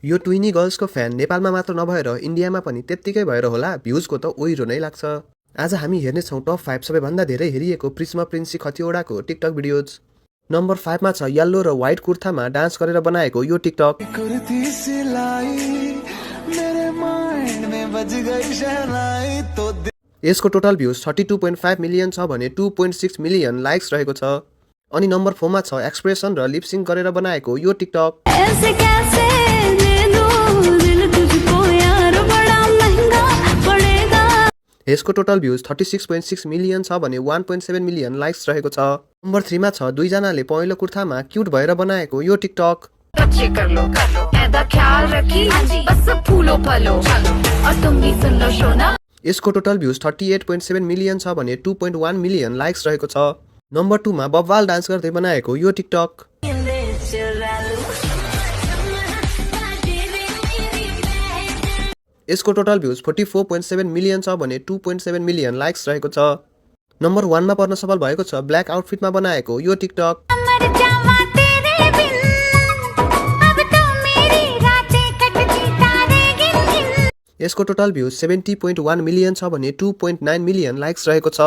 यो ट्विनी गर्ल्सको फ्यान नेपालमा मात्र नभएर इन्डियामा पनि त्यत्तिकै भएर होला, भ्युजको त ओहिरो नै लाग्छ। आज हामी हेर्नेछौँ टप 5 सबैभन्दा धेरै हेरिएको Prisma Princy खतिवडाको TikTok videos. Number 5 मा छ येल्लो र व्हाइट कुर्तामा डान्स गरेर बनाएको यो टिकटक। यसको टोटल भ्युज 32.5 मिलियन छ भने 2.6 मिलियन लाइक्स रहेको छ। अनि नम्बर 4 मा छ एक्सप्रेसन र लिपसिङ गरेर बनाएको यो टिकटक। यसको टोटल भ्युज 36.6 मिलियन छ भने 1.7 मिलियन लाइक्स रहेको छ। नम्बर 3 मा छ दुईजनाले पहेँलो कुर्तामा क्युट भएर बनाएको यो टिकटक। यसको टोटल भ्युज 38.7 मिलियन छ भने 2.1 मिलियन लाइक्स रहेको छ। नम्बर 2 मा बब्बाल डान्स गर्दै बनाएको यो टिकटक। यसको टोटल भ्युज 44.7 मिलियन छ भने 2.7 मिलियन लाइक्स रहेको छ। नम्बर 1 मा पर्न सफल भएको छ ब्ल्याक आउटफिटमा बनाएको यो टिकटक। यसको टोटल भ्युज 70.1 मिलियन छ भने 2.9 मिलियन लाइक्स रहेको छ।